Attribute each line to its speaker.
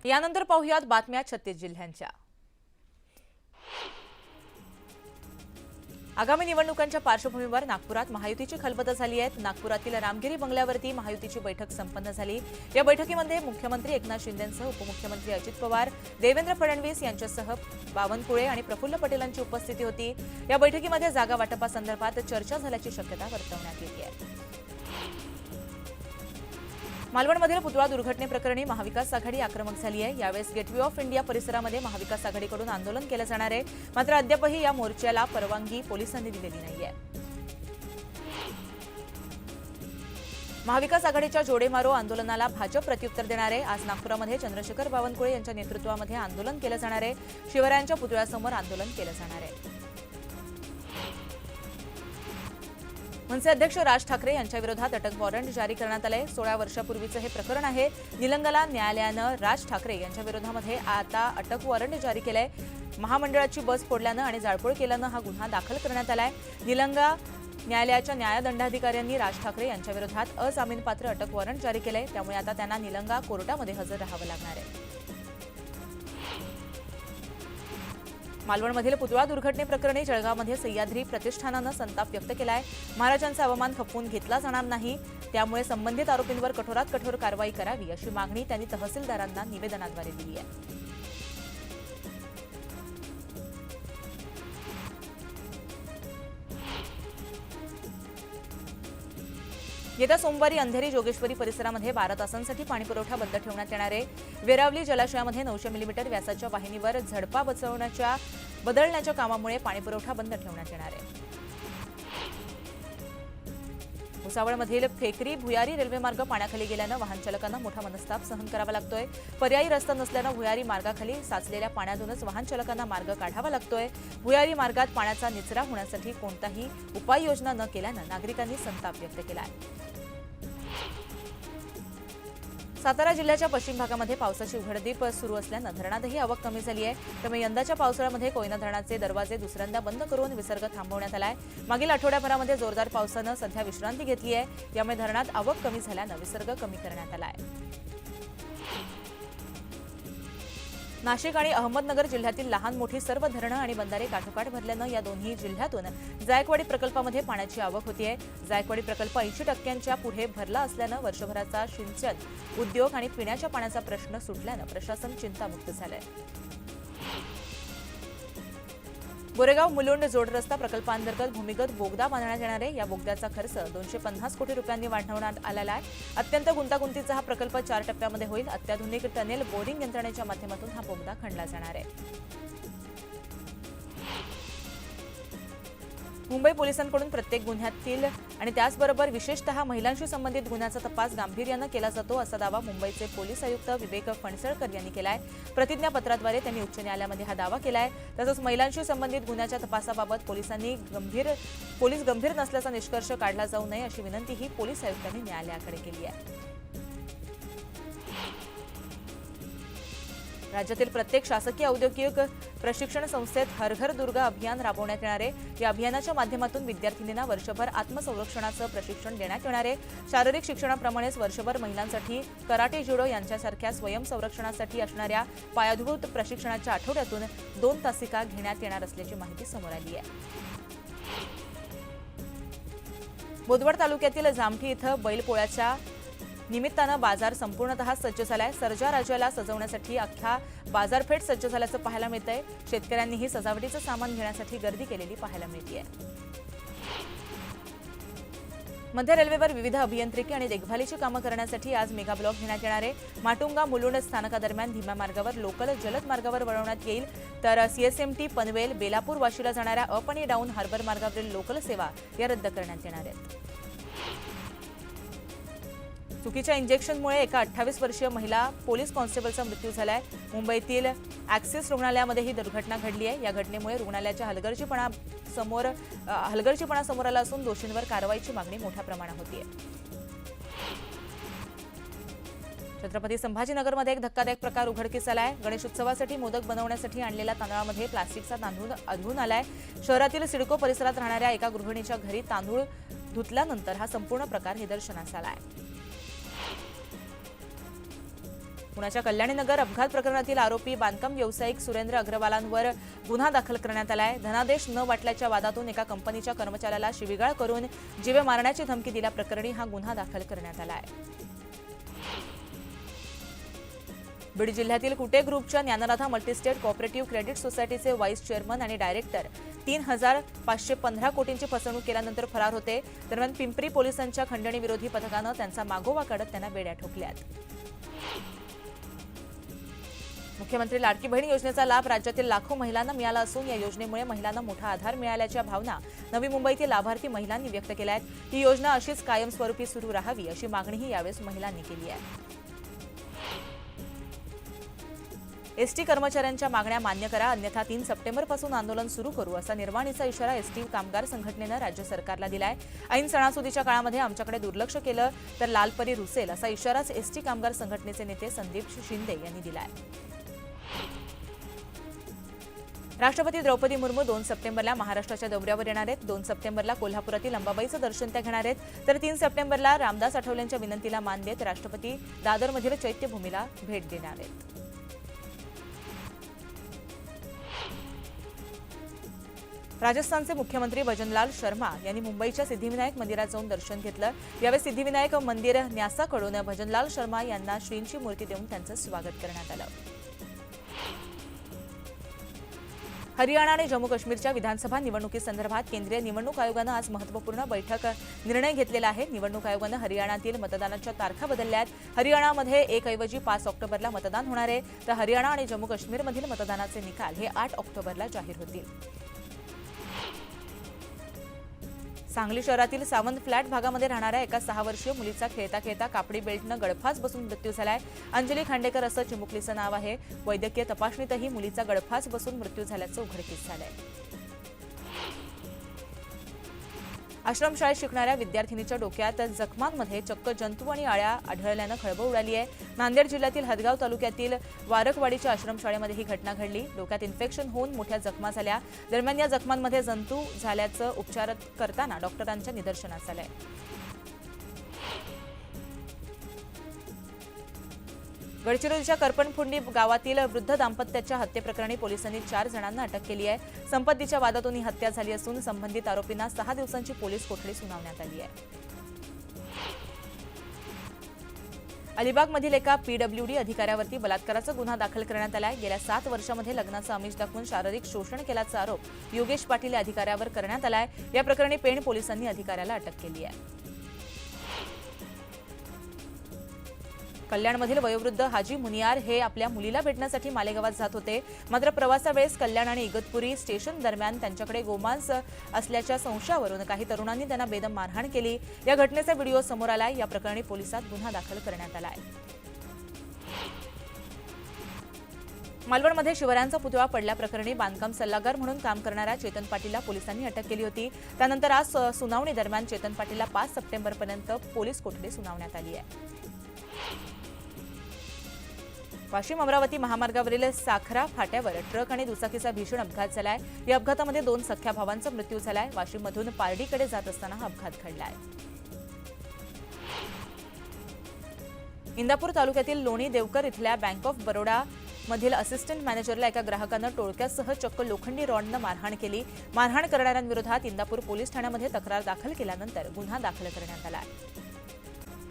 Speaker 1: यानंतर पाहुयात बातम्या 36 जिल्ह्यांच्या। आगामी निवडणुकांच्या पार्श्वभूमीवर नागपुरात महायुतीची खलबतं झाली आहेत। नागपुरातील रामगिरी बंगल्यावरती महायुतीची बैठक संपन्न झाली। या बैठकीमध्ये मुख्यमंत्री एकनाथ शिंदेंसह उपमुख्यमंत्री अजित पवार, देवेंद्र फडणवीस यांच्यासह बावनकुळे आणि प्रफुल्ल पटेलांची उपस्थिती होती। या बैठकीमध्ये जागा वाटपासंदर्भात चर्चा झाल्याची शक्यता वर्तवण्यात येते आहे। मालवणमधील पुतळा दुर्घटनेप्रकरणी महाविकास आघाडी आक्रमक झाली आहे। यावेळेस गेटवे ऑफ इंडिया परिसरामध्ये महाविकास आघाडीकडून आंदोलन केलं जाणार आहे। मात्र अद्यापही या मोर्चाला परवानगी पोलिसांनी दिलेली नाहीये। महाविकास आघाडीच्या जोडेमारो आंदोलनाला भाजप प्रत्युत्तर देणार आहे। आज नागपुरामध्ये चंद्रशेखर बावनकुळे यांच्या नेतृत्वामध्ये आंदोलन केलं जाणार आहे। शिवरायांच्या पुतळ्यासमोर आंदोलन केलं जाणार आहे। मनसे अध्यक्ष राज ठाकरे यांच्या विरोधात अटक वॉरंट जारी करण्यात आले। 16 वर्षापूर्वीचं हे प्रकरण आहे। निलंगाला न्यायालयानं राज ठाकरे यांच्या विरोधामध्ये आता अटक वॉरंट जारी केलंय। महामंडळाची बस फोडल्यानं आणि जाळपोळ केल्यानं हा गुन्हा दाखल करण्यात आलाय। निलंगा न्यायालयाच्या न्यायदंडाधिकाऱ्यांनी राज ठाकरे यांच्या विरोधात अजामीनपात्र अटक वॉरंट जारी केलंय। त्यामुळे आता त्यांना निलंगा कोर्टामध्ये हजर राहावं लागणार आहे। मालवणमधील पुतळा दुर्घटनेप्रकरणी जळगावमध्ये सह्याद्री प्रतिष्ठानानं संताप व्यक्त केलाय। महाराजांचा अवमान खपवून घेतला जाणार नाही, त्यामुळे संबंधित आरोपींवर कठोरात कठोर कारवाई करावी अशी मागणी त्यांनी तहसीलदारांना निवेदनाद्वारे दिली आहे। येत्या सोमवारी अंधेरी जोगेश्वरी परिसरामध्ये 12 तासांसाठी पाणीपुरवठा बंद ठेवण्यात येणार आहे। वेरावली जलाशयामध्ये 900 मिलीमीटर व्यासाच्या वाहिनीवर झडपा बदलण्याच्या कामामुळे पाणीपुरवठा बंद ठेवण्यात येणार आहे। भुसावळमधील फेकरी भुयारी रेल्वे मार्ग पाण्याखाली गेल्यानं वाहन चालकांना मोठा मनस्ताप सहन करावा लागतोय। पर्यायी रस्ता नसल्यानं भुयारी मार्गाखाली साचलेल्या पाण्यातूनच वाहन चालकांना मार्ग काढावा लागतोय। भुयारी मार्गात पाण्याचा निचरा होण्यासाठी कोणताही उपाययोजना न केल्यानं नागरिकांनी संताप व्यक्त केला आहे। सातारा जिल्ह्याच्या पश्चिम भागामध्ये पावसाची उघडदीप सुरू असल्यानं धरणातही आवक कमी झाली आहे। त्यामुळे यंदाच्या पावसाळ्यामध्ये कोयना धरणाचे दरवाजे दुसऱ्यांदा बंद करून विसर्ग थांबवण्यात आलाय। मागील आठवड्याभरामध्ये जोरदार पावसानं सध्या विश्रांती घेतली आहे। यामुळे धरणात आवक कमी झाल्यानं विसर्ग कमी करण्यात आलाय। नाशिक आणि अहमदनगर जिल्ह्यातील लहान मोठी सर्व धरणं आणि बंधारे काठोकाठ भरल्यानं या दोन्ही जिल्ह्यातून जायकवाडी प्रकल्पामध्ये पाण्याची आवक होतीये। जायकवाडी प्रकल्प 80% पुढे भरला असल्यानं वर्षभराचा सिंचन उद्योग आणि पिण्याच्या पाण्याचा प्रश्न सुटल्यानं प्रशासन चिंतामुक्त झालंय। बोरेगाव मुलुंड जोड रस्ता प्रकल्पांतर्गत भूमिगत बोगदा बांधण्यात येणार आहे। या बोगद्याचा खर्च 250 कोटी रुपयांनी वाढवण्यात आलेला आहे। अत्यंत गुंतागुंतीचा हा प्रकल्प 4 टप्प्यामध्ये होईल। अत्याधुनिक टनेल बोरिंग यंत्रणेच्या माध्यमातून हा बोगदा खणला जाणार आहे। मुंबई पोलिसांकडून प्रत्येक गुन्ह्यातील आणि त्याचबरोबर विशेषतः महिलांशी संबंधित गुन्ह्याचा तपास गांभीर्यानं केला जातो असा दावा मुंबईचे पोलीस आयुक्त विवेक फणसळकर यांनी केलाय। प्रतिज्ञापत्राद्वारे त्यांनी उच्च न्यायालयामध्ये हा दावा केलाय। तसंच महिलांशी संबंधित गुन्ह्याच्या तपासाबाबत पोलीस गंभीर नसल्याचा निष्कर्ष काढला जाऊ नये अशी विनंतीही पोलीस आयुक्तांनी न्यायालयाकडे केली आहे। राज्यातील प्रत्येक शासकीय औद्योगिक प्रशिक्षण संस्थेत हर घर दुर्गा अभियान राबवण्यात येणार आहे। या अभियानाच्या माध्यमातून विद्यार्थिनींना वर्षभर आत्मसंरक्षणाचं प्रशिक्षण देण्यात येणार आहे। शारीरिक शिक्षणाप्रमाणेच वर्षभर महिलांसाठी कराटे जुडो यांच्यासारख्या स्वयंसंरक्षणासाठी असणाऱ्या पायाभूत प्रशिक्षणाच्या आठवड्यातून 2 तासिका घेण्यात येणार असल्याची माहिती समोर आली आहे। बोदवड तालुक्यातील जामठी इथं बैलपोळ्याच्या निमित्तानं बाजार संपूर्णतः सज्ज झालाय। सर्जा राजाला सजवण्यासाठी अख्खा बाजारपेठ सज्ज झाल्याचं पाहायला मिळतंय। शेतकऱ्यांनीही सजावटीचं सामान घेण्यासाठी गर्दी केलेली पाहायला मिळतेय। मध्य रेल्वेवर विविध अभियांत्रिकी आणि देखभालीची कामं करण्यासाठी आज मेगा ब्लॉक घेण्यात येणार आहे। माटुंगा मुलुंड स्थानकादरम्यान धीम्या मार्गावर लोकल जलद मार्गावर वळवण्यात येईल। तर सीएसएमटी पनवेल बेलापूर वाशीला जाणाऱ्या अप आणि डाऊन हार्बर मार्गावरील लोकल सेवा या रद्द करण्यात येणार आहेत। चुकीच्या इंजेक्शनमुळे एका 28 वर्षीय महिला पोलीस कॉन्स्टेबलचा मृत्यू झालाय। मुंबईतील ॲक्सिस रुग्णालयामध्ये ही दुर्घटना घडली आहे। या घटनेमुळे रुग्णालयाच्या हलगर्जीपणा समोर आला असून दोषींवर कारवाईची मागणी मोठ्या प्रमाणात होतीये। छत्रपती संभाजीनगरमध्ये एक धक्कादायक प्रकार उघडकीस आलाय। गणेशोत्सवासाठी मोदक बनवण्यासाठी आणलेल्या तांदळामध्ये प्लास्टिकचा तांदूळ आढळून आलाय। शहरातील सिडको परिसरात राहणाऱ्या एका गृहिणीच्या घरी तांदूळ धुतल्यानंतर हा संपूर्ण प्रकार निदर्शनास आलाय। पुण्याच्या कल्याणीनगर अपघात प्रकरणातील आरोपी बांधकाम व्यावसायिक सुरेंद्र अग्रवालांवर गुन्हा दाखल करण्यात आलाय. धनादेश न वाटल्याच्या वादातून एका कंपनीच्या कर्मचाऱ्याला शिवीगाळ करून जीवे मारण्याची धमकी दिल्याप्रकरणी हा गुन्हा दाखल करण्यात आलाय. बीड जिल्ह्यातील कुटे ग्रुपच्या ज्ञानराधा मल्टीस्टेट कोऑपरेटिव्ह क्रेडिट सोसायटीचे व्हाईस चेअरमन आणि डायरेक्टर 3,515 कोटींची फसवणूक केल्यानंतर फरार होते. दरम्यान पिंपरी पोलिसांच्या खंडणी विरोधी पथकानं त्यांचा मागोवा काढत त्यांना बेड्या ठोकल्यात. मुख्यमंत्री लाडकी बहीण योजनेचा लाभ राज्यातील लाखो महिलांना मिळाला असून या योजनेमुळे महिलांना मोठा आधार मिळाल्याच्या भावना नवी मुंबईतील लाभार्थी महिलांनी व्यक्त केल्या आहेत. ही योजना अशीच कायमस्वरूपी सुरू राहावी अशी मागणीही यावेळी महिलांनी केली आहे. एसटी कर्मचाऱ्यांच्या मागण्या मान्य करा, अन्यथा 3 सप्टेंबरपासून आंदोलन सुरू करू असा निर्वाणीचा इशारा एसटी कामगार संघटनेनं राज्य सरकारला दिलाय. ऐन सणासुदीच्या काळामध्ये आमच्याकडे दुर्लक्ष केलं तर लालपरी रुसेल असा इशाराच एसटी कामगार संघटनेचे नेते संदीप शिंदे यांनी दिलाय. राष्ट्रपती द्रौपदी मुर्मू 2 सप्टेंबरला महाराष्ट्राच्या दौऱ्यावर येणार आहेत. 2 सप्टेंबरला कोल्हापुरातील अंबाबाईचं दर्शन त्या घेणार आहेत. तर 3 सप्टेंबरला रामदास आठवलेंच्या विनंतीला मान देत राष्ट्रपती दादरमधील चैत्यभूमीला भेट देणार आहेत. राजस्थानचे मुख्यमंत्री भजनलाल शर्मा यांनी मुंबईच्या सिद्धिविनायक मंदिरात जाऊन दर्शन घेतलं. यावेळी सिद्धिविनायक मंदिर न्यासाकडून भजनलाल शर्मा यांना श्रींची मूर्ती देऊन त्यांचं स्वागत करण्यात आलं. हरियाणा आणि जम्मू काश्मीरच्या विधानसभा निवडणुकीसंदर्भात केंद्रीय निवडणूक आयोगानं आज महत्त्वपूर्ण निर्णय घेतलेला आहे. निवडणूक आयोगानं हरियाणातील मतदानाच्या तारखा बदलल्या आहेत. हरियाणामध्ये 1 ऐवजी 5 ऑक्टोबरला मतदान होणार आहे, तर हरियाणा आणि जम्मू काश्मीरमधील मतदानाचे निकाल हे 8 ऑक्टोबरला जाहीर होतील. सांगली शहरातील सावंत फ्लॅट भागामध्ये राहणाऱ्या एका 6 वर्षीय मुलीचा खेळता खेळता कापडी बेल्टनं गळफास बसून मृत्यू झालाय. अंजली खांडेकर असं चिमुकलीचं नाव आहे. वैद्यकीय तपासणीतही मुलीचा गळफास बसून मृत्यू झाल्याचं उघडकीस झालंय. आश्रमशाळेत शिकणाऱ्या विद्यार्थिनीच्या डोक्यात जखमांमध्ये चक्क जंतू आणि आळ्या आढळल्यानं खळबळ उडाली आहे. नांदेड जिल्ह्यातील हदगाव तालुक्यातील वारकवाडीच्या आश्रमशाळेमध्ये ही घटना घडली. डोक्यात इन्फेक्शन होऊन मोठ्या जखमा झाल्या. दरम्यान या जखमांमध्ये जंतू झाल्याचं उपचार करताना डॉक्टरांच्या निदर्शनास आलंय. गडचिरोलीच्या करपणफुंडी गावातील वृद्ध दाम्पत्याच्या हत्येप्रकरणी पोलिसांनी 4 जणांना अटक केली आहे. संपत्तीच्या वादातून ही हत्या झाली असून संबंधित आरोपींना 6 दिवसांची पोलीस कोठडी सुनावण्यात आली आहे. अलिबागमधील एका पीडब्ल्यूडी अधिकाऱ्यावरती बलात्काराचा गुन्हा दाखल करण्यात आलाय. गेल्या 7 वर्षांमध्ये लग्नाचं आमिष दाखवून शारीरिक शोषण केल्याचा आरोप योगेश पाटील या अधिकाऱ्यावर करण्यात आलाय. या प्रकरणी पेण पोलिसांनी अधिकाऱ्याला अटक केली आहे. कल्याणमधील वयोवृद्ध हाजी मुनियार हे आपल्या मुलीला भेटण्यासाठी मालेगावात जात होते. मात्र प्रवासावेळेस कल्याण आणि इगतपुरी स्टेशन दरम्यान त्यांच्याकडे गोमांस असल्याच्या संशयावरून काही तरुणांनी त्यांना बेदम मारहाण केली. या घटनेचा व्हिडिओ समोर आलाय. या प्रकरणी पोलिसात गुन्हा दाखल करण्यात आलाय. मालवणमध्ये शिवरायांचा पुतळा पडल्याप्रकरणी बांधकाम सल्लागार म्हणून काम करणाऱ्या चेतन पाटीलला पोलिसांनी अटक केली होती. त्यानंतर आज सुनावणी दरम्यान चेतन पाटीलला 5 सप्टेंबरपर्यंत पोलीस कोठडी सुनावण्यात आली आहे. वाशिम अमरावती महामार्गावरील साखरा फाट्यावर ट्रक आणि दुचाकीचा भीषण अपघात झालाय. या अपघातामध्ये 2 सख्ख्या भावांचा मृत्यू झालाय. वाशिममधून पारडीकडे जात असताना हा अपघात घडलाय. इंदापूर तालुक्यातील लोणी देवकर इथल्या बँक ऑफ बरोडा मधील असिस्टंट मॅनेजरला एका ग्राहकानं टोळक्यासह चक्क लोखंडी रॉडनं मारहाण केली. मारहाण करणाऱ्यांविरोधात इंदापूर पोलीस ठाण्यामध्ये तक्रार दाखल केल्यानंतर गुन्हा दाखल करण्यात आला.